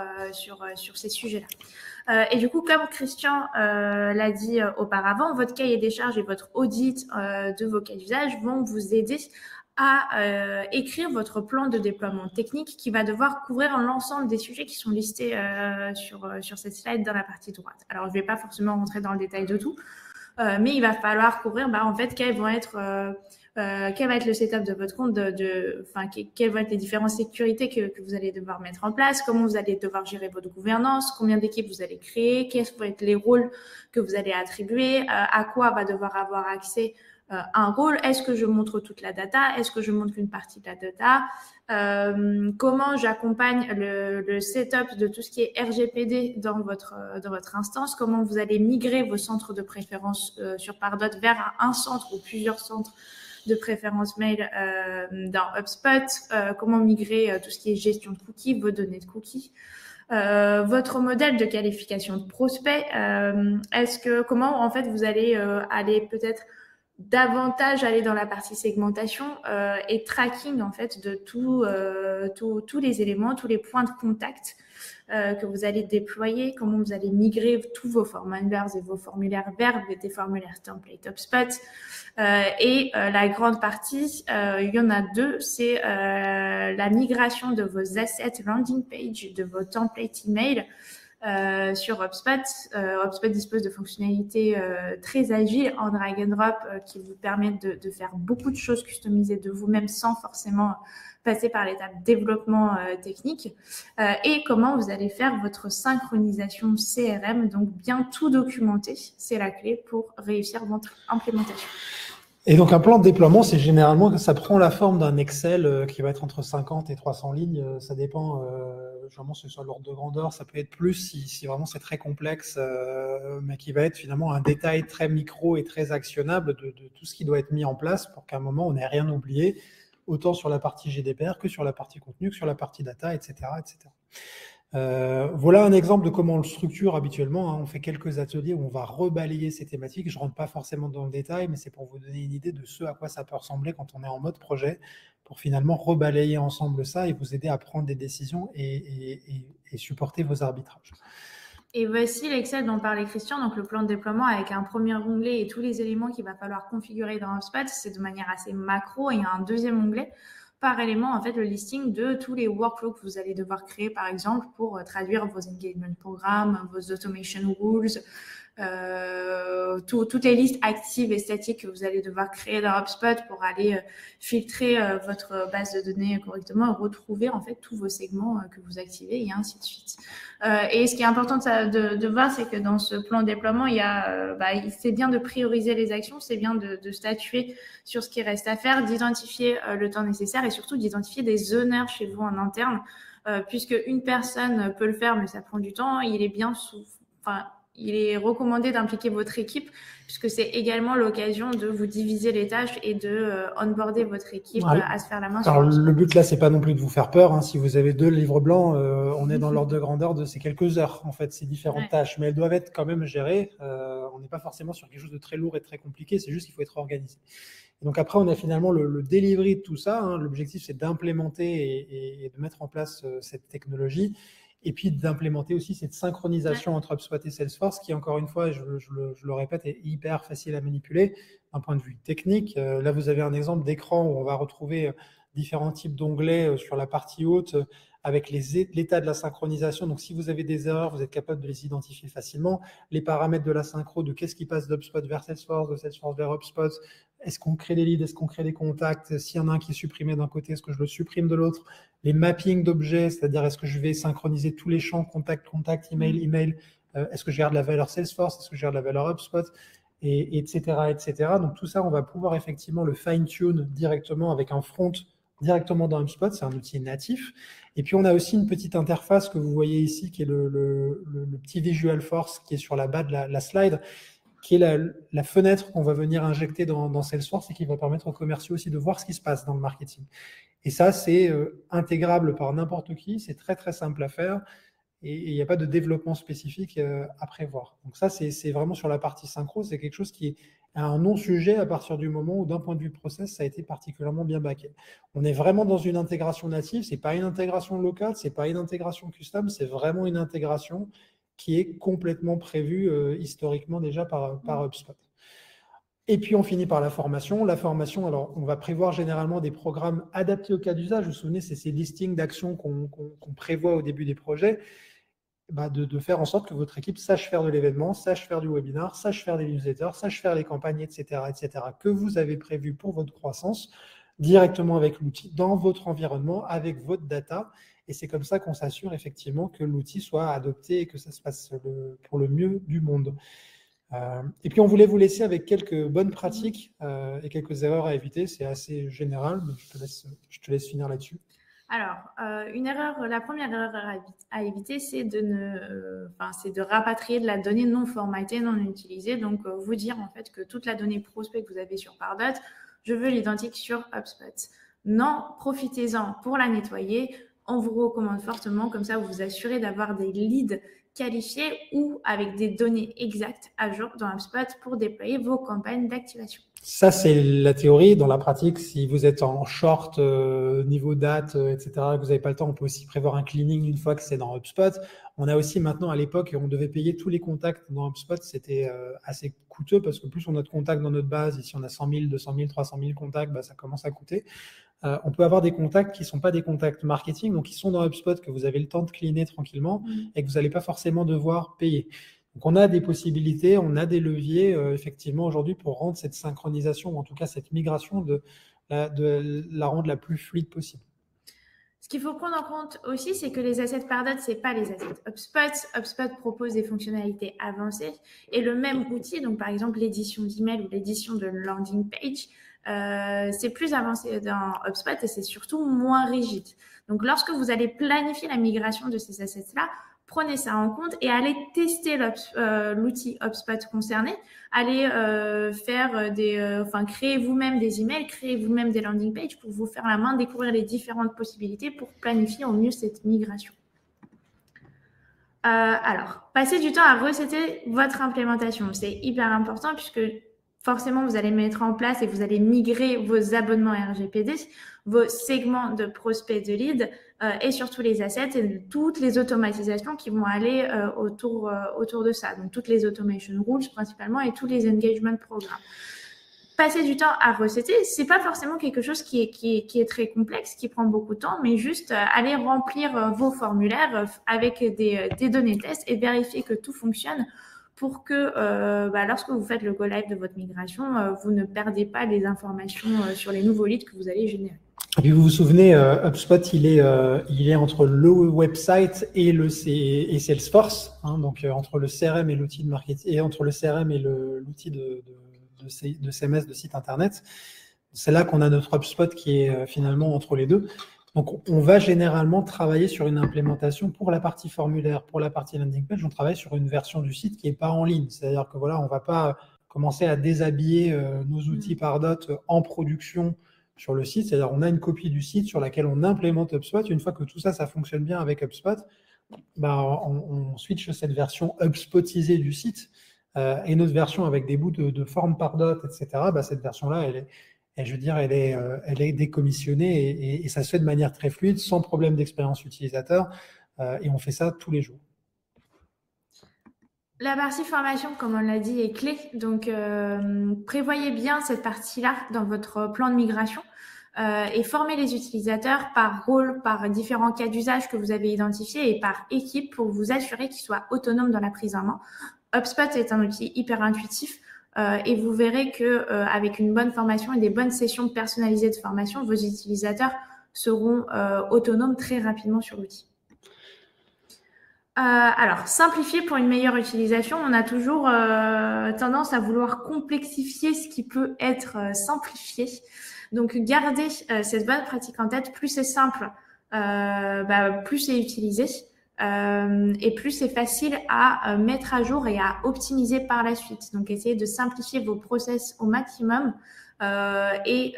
ces sujets-là. Et du coup, comme Christian l'a dit auparavant, votre cahier des charges et votre audit de vos cas d'usage vont vous aider à écrire votre plan de déploiement technique qui va devoir couvrir l'ensemble des sujets qui sont listés sur cette slide dans la partie droite. Alors, je ne vais pas forcément rentrer dans le détail de tout, mais il va falloir couvrir en fait quel va être le setup de votre compte, quelles vont être les différentes sécurités que vous allez devoir mettre en place, comment vous allez devoir gérer votre gouvernance, combien d'équipes vous allez créer, quels vont être les rôles que vous allez attribuer, à quoi va devoir avoir accès un rôle, est-ce que je montre toute la data, est-ce que je montre une partie de la data, comment j'accompagne le setup de tout ce qui est RGPD dans votre instance, comment vous allez migrer vos centres de préférence sur Pardot vers un centre ou plusieurs centres de préférence mail dans HubSpot, comment migrer tout ce qui est gestion de cookies, vos données de cookies. Votre modèle de qualification de prospect, comment en fait vous allez aller peut-être davantage aller dans la partie segmentation et tracking en fait de tous les éléments, tous les points de contact que vous allez déployer, comment vous allez migrer tous vos formulaires et vos formulaires vers des formulaires template HubSpot. Et la grande partie, il y en a deux, c'est la migration de vos assets landing page, de vos templates email sur HubSpot. HubSpot dispose de fonctionnalités très agiles en drag and drop qui vous permettent de faire beaucoup de choses customisées de vous-même sans forcément passer par l'étape développement technique. Et comment vous allez faire votre synchronisation CRM, donc bien tout documenter, c'est la clé pour réussir votre implémentation. Et donc, un plan de déploiement, c'est généralement que ça prend la forme d'un Excel qui va être entre 50 et 300 lignes. Ça dépend, généralement, c'est sur l'ordre de grandeur. Ça peut être plus si vraiment c'est très complexe, mais qui va être finalement un détail très micro et très actionnable de tout ce qui doit être mis en place pour qu'à un moment, on n'ait rien oublié, autant sur la partie GDPR que sur la partie contenu, que sur la partie data, etc., etc. Voilà un exemple de comment on le structure habituellement. Hein. On fait quelques ateliers où on va rebalayer ces thématiques. Je ne rentre pas forcément dans le détail, mais c'est pour vous donner une idée de ce à quoi ça peut ressembler quand on est en mode projet, pour finalement rebalayer ensemble ça et vous aider à prendre des décisions et supporter vos arbitrages. Et voici l'Excel dont parlait Christian, donc le plan de déploiement avec un premier onglet et tous les éléments qu'il va falloir configurer dans HubSpot. C'est de manière assez macro et il y a un deuxième onglet par élément, en fait, le listing de tous les workflows que vous allez devoir créer, par exemple, pour traduire vos engagement programmes, vos automation rules, toutes les listes actives et statiques que vous allez devoir créer dans HubSpot pour aller filtrer votre base de données correctement et retrouver, en fait, tous vos segments que vous activez et ainsi de suite. Et ce qui est important de voir, c'est que dans ce plan de déploiement, c'est bien de prioriser les actions, c'est bien de statuer sur ce qui reste à faire, d'identifier le temps nécessaire et surtout d'identifier des owners chez vous en interne, puisque une personne peut le faire, mais ça prend du temps. Il est recommandé d'impliquer votre équipe, puisque c'est également l'occasion de vous diviser les tâches et de onboarder votre équipe à se faire la main. Alors, le but là, c'est pas non plus de vous faire peur. Hein. Si vous avez 2 livres blancs, on est dans l'ordre de grandeur de ces quelques heures, en fait, ces différentes tâches. Mais elles doivent être quand même gérées. On n'est pas forcément sur quelque chose de très lourd et très compliqué. C'est juste qu'il faut être organisé. Et donc après, on a finalement le delivery de tout ça. Hein. L'objectif, c'est d'implémenter et de mettre en place cette technologie. et puis d'implémenter aussi cette synchronisation entre HubSpot et Salesforce qui, encore une fois, je le répète, est hyper facile à manipuler d'un point de vue technique. Là, vous avez un exemple d'écran où on va retrouver différents types d'onglets sur la partie haute avec l'état de la synchronisation. Donc, si vous avez des erreurs, vous êtes capable de les identifier facilement. Les paramètres de la synchro, de qu'est-ce qui passe d'HubSpot vers Salesforce, de Salesforce vers HubSpot. Est-ce qu'on crée des leads? Est-ce qu'on crée des contacts? S'il y en a un qui est supprimé d'un côté, est-ce que je le supprime de l'autre? Les mappings d'objets, c'est-à-dire est-ce que je vais synchroniser tous les champs contact, email. Est-ce que je garde la valeur Salesforce? Est-ce que je garde la valeur HubSpot? Et etc., etc. Donc, tout ça, on va pouvoir effectivement le fine-tune directement avec un front directement dans HubSpot, c'est un outil natif. Et puis, on a aussi une petite interface que vous voyez ici, qui est le petit Visual Force qui est sur la bas de la slide, qui est la fenêtre qu'on va venir injecter dans Salesforce et qui va permettre aux commerciaux aussi de voir ce qui se passe dans le marketing. Et ça, c'est intégrable par n'importe qui, c'est très, très simple à faire et il n'y a pas de développement spécifique à prévoir. Donc ça, c'est vraiment sur la partie synchro, c'est quelque chose qui est un non-sujet à partir du moment où, d'un point de vue process, ça a été particulièrement bien backé. On est vraiment dans une intégration native, c'est pas une intégration locale, c'est pas une intégration custom, c'est vraiment une intégration qui est complètement prévue historiquement déjà par HubSpot. Et puis, on finit par la formation. La formation, alors, on va prévoir généralement des programmes adaptés au cas d'usage. Vous vous souvenez, c'est ces listings d'actions qu'on prévoit au début des projets. De faire en sorte que votre équipe sache faire de l'événement, sache faire du webinar, sache faire des newsletters, sache faire les campagnes, etc., que vous avez prévu pour votre croissance, directement avec l'outil, dans votre environnement, avec votre data. Et c'est comme ça qu'on s'assure effectivement que l'outil soit adopté et que ça se passe pour le mieux du monde. Et puis, on voulait vous laisser avec quelques bonnes pratiques et quelques erreurs à éviter. C'est assez général, mais je te laisse finir là-dessus. Alors, la première erreur à éviter, c'est de rapatrier de la donnée non formatée, non utilisée. Donc, vous dire en fait que toute la donnée prospect que vous avez sur Pardot, je veux l'identique sur HubSpot. Non, profitez-en pour la nettoyer. On vous recommande fortement, comme ça, vous vous assurez d'avoir des leads qualifiés ou avec des données exactes à jour dans HubSpot pour déployer vos campagnes d'activation. Ça, c'est la théorie. Dans la pratique, si vous êtes en short, niveau date, etc., que vous n'avez pas le temps, on peut aussi prévoir un cleaning une fois que c'est dans HubSpot. On a aussi maintenant, à l'époque, on devait payer tous les contacts dans HubSpot. C'était assez coûteux parce que plus on a de contacts dans notre base, ici on a 100 000, 200 000, 300 000 contacts, ça commence à coûter. On peut avoir des contacts qui ne sont pas des contacts marketing, donc qui sont dans HubSpot, que vous avez le temps de cleaner tranquillement et que vous n'allez pas forcément devoir payer. Donc, on a des possibilités, on a des leviers, effectivement, aujourd'hui, pour rendre cette synchronisation, ou en tout cas cette migration, de la rendre la plus fluide possible. Ce qu'il faut prendre en compte aussi, c'est que les assets Pardot, ce n'est pas les assets HubSpot. HubSpot propose des fonctionnalités avancées et le même outil, donc par exemple l'édition d'email ou l'édition de landing page, c'est plus avancé dans HubSpot et c'est surtout moins rigide. Donc, lorsque vous allez planifier la migration de ces assets-là, prenez ça en compte et allez tester l'outil HubSpot concerné. Allez créer vous-même des emails, créer vous-même des landing pages pour vous faire la main, découvrir les différentes possibilités pour planifier au mieux cette migration. Alors, passez du temps à resetter votre implémentation. C'est hyper important puisque forcément, vous allez mettre en place et vous allez migrer vos abonnements RGPD, vos segments de prospects de leads et surtout les assets et toutes les automatisations qui vont aller autour de ça. Donc, toutes les automation rules principalement et tous les engagement programmes. Passer du temps à resetter, c'est pas forcément quelque chose qui est très complexe, qui prend beaucoup de temps, mais juste aller remplir vos formulaires avec des données tests et vérifier que tout fonctionne pour que lorsque vous faites le go live de votre migration, vous ne perdez pas les informations sur les nouveaux leads que vous allez générer. Et puis vous vous souvenez, HubSpot, il est entre le website et Salesforce, donc entre le CRM et l'outil de marketing, et entre le CRM et l'outil de CMS de site internet. C'est là qu'on a notre HubSpot qui est finalement entre les deux. Donc, on va généralement travailler sur une implémentation pour la partie formulaire, pour la partie landing page. On travaille sur une version du site qui n'est pas en ligne. C'est-à-dire que voilà, on ne va pas commencer à déshabiller nos outils Pardot en production sur le site. C'est-à-dire on a une copie du site sur laquelle on implémente HubSpot. Une fois que tout ça, ça fonctionne bien avec HubSpot, on switch cette version HubSpotisée du site et notre version avec des bouts de forme Pardot, etc. Cette version-là, elle est décommissionnée et ça se fait de manière très fluide, sans problème d'expérience utilisateur. et on fait ça tous les jours. La partie formation, comme on l'a dit, est clé. Donc, prévoyez bien cette partie-là dans votre plan de migration et formez les utilisateurs par rôle, par différents cas d'usage que vous avez identifiés et par équipe pour vous assurer qu'ils soient autonomes dans la prise en main. HubSpot est un outil hyper intuitif et vous verrez que avec une bonne formation et des bonnes sessions personnalisées de formation, vos utilisateurs seront autonomes très rapidement sur l'outil. Alors, simplifier pour une meilleure utilisation, on a toujours tendance à vouloir complexifier ce qui peut être simplifié. Donc, gardez cette bonne pratique en tête. Plus c'est simple, plus c'est utilisé et plus c'est facile à mettre à jour et à optimiser par la suite. Donc, essayez de simplifier vos process au maximum et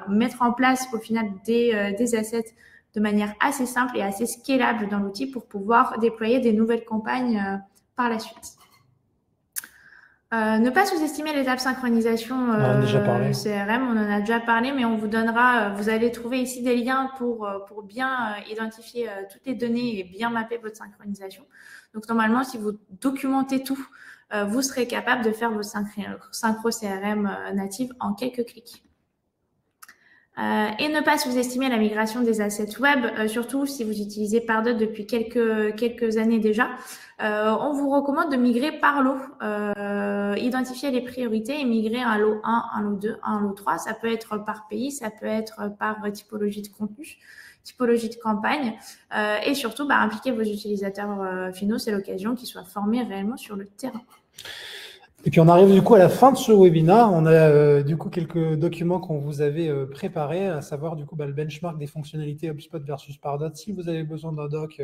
mettre en place au final des assets de manière assez simple et assez scalable dans l'outil pour pouvoir déployer des nouvelles campagnes par la suite. Ne pas sous-estimer l'étape synchronisation CRM, on en a déjà parlé, mais on vous donnera, vous allez trouver ici des liens pour bien identifier toutes les données et bien mapper votre synchronisation. Donc normalement, si vous documentez tout, vous serez capable de faire vos synchro CRM natives en quelques clics. Et ne pas sous-estimer la migration des assets web, surtout si vous utilisez Pardot depuis quelques années déjà. On vous recommande de migrer par lot, identifier les priorités et migrer un lot 1, un lot 2, un lot 3. Ça peut être par pays, ça peut être par typologie de contenu, typologie de campagne et surtout impliquer vos utilisateurs finaux. C'est l'occasion qu'ils soient formés réellement sur le terrain. Et puis on arrive du coup à la fin de ce webinaire. On a du coup quelques documents qu'on vous avait préparés, à savoir du coup le benchmark des fonctionnalités HubSpot versus Pardot. Si vous avez besoin d'un doc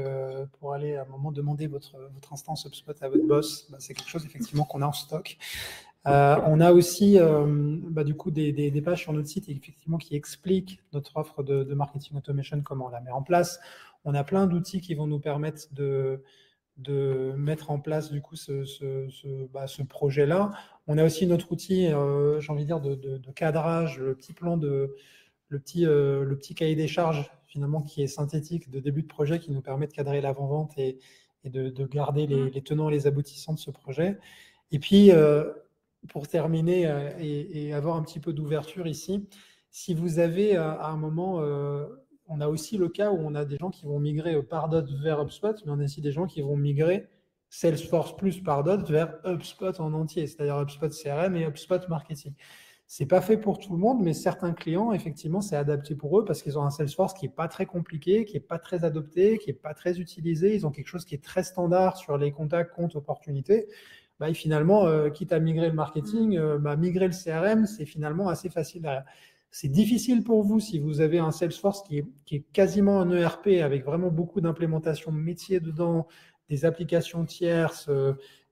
pour aller à un moment demander votre instance HubSpot à votre boss, c'est quelque chose effectivement qu'on a en stock. On a aussi du coup des pages sur notre site effectivement qui expliquent notre offre de marketing automation, comment on la met en place. On a plein d'outils qui vont nous permettre de mettre en place du coup ce projet-là. On a aussi notre outil, j'ai envie de dire, de cadrage, le petit cahier des charges finalement qui est synthétique de début de projet, qui nous permet de cadrer l'avant-vente et de garder les tenants et les aboutissants de ce projet. Et puis, pour terminer et avoir un petit peu d'ouverture ici, si vous avez à un moment... on a aussi le cas où on a des gens qui vont migrer Pardot vers HubSpot, mais on a aussi des gens qui vont migrer Salesforce plus Pardot vers HubSpot en entier, c'est-à-dire HubSpot CRM et HubSpot Marketing. C'est pas fait pour tout le monde, mais certains clients, effectivement, c'est adapté pour eux parce qu'ils ont un Salesforce qui est pas très compliqué, qui est pas très adopté, qui est pas très utilisé. Ils ont quelque chose qui est très standard sur les contacts, comptes, opportunités. Et finalement, quitte à migrer le marketing, migrer le CRM, c'est finalement assez facile derrière. C'est difficile pour vous si vous avez un Salesforce qui est quasiment un ERP avec vraiment beaucoup d'implémentation métier dedans, des applications tierces,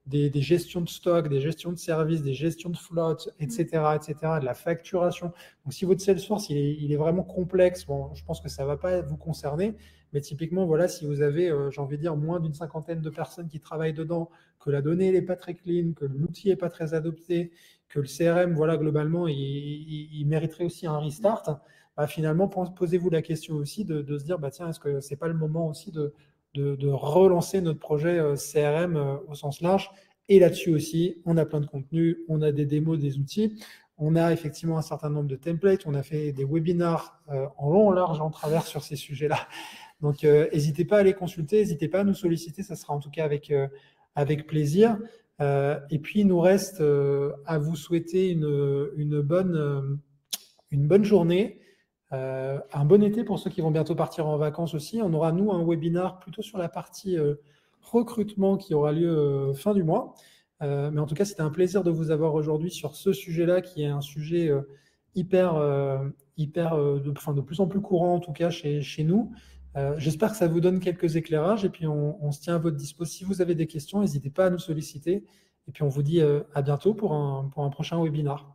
des gestions de stock, des gestions de services, des gestions de flotte, etc., de la facturation. Donc, si votre Salesforce il est vraiment complexe, je pense que ça ne va pas vous concerner. Mais typiquement, voilà, si vous avez, j'ai envie de dire, moins d'une cinquantaine de personnes qui travaillent dedans, que la donnée n'est pas très clean, que l'outil n'est pas très adopté, que le CRM, voilà, globalement, il mériterait aussi un restart, finalement, posez-vous la question aussi de se dire, tiens, est-ce que c'est pas le moment aussi de relancer notre projet CRM au sens large? Et là-dessus aussi, on a plein de contenus, on a des démos des outils, on a effectivement un certain nombre de templates, on a fait des webinars en long, en large, en travers sur ces sujets-là. Donc, n'hésitez pas à les consulter, n'hésitez pas à nous solliciter, ça sera en tout cas avec plaisir. Et puis, il nous reste à vous souhaiter une bonne journée, un bon été pour ceux qui vont bientôt partir en vacances aussi. On aura, nous, un webinar plutôt sur la partie recrutement qui aura lieu fin du mois. Mais en tout cas, c'était un plaisir de vous avoir aujourd'hui sur ce sujet-là, qui est un sujet de plus en plus courant, en tout cas chez nous. J'espère que ça vous donne quelques éclairages et puis on se tient à votre disposition. Si vous avez des questions, n'hésitez pas à nous solliciter. Et puis on vous dit à bientôt pour un prochain webinaire.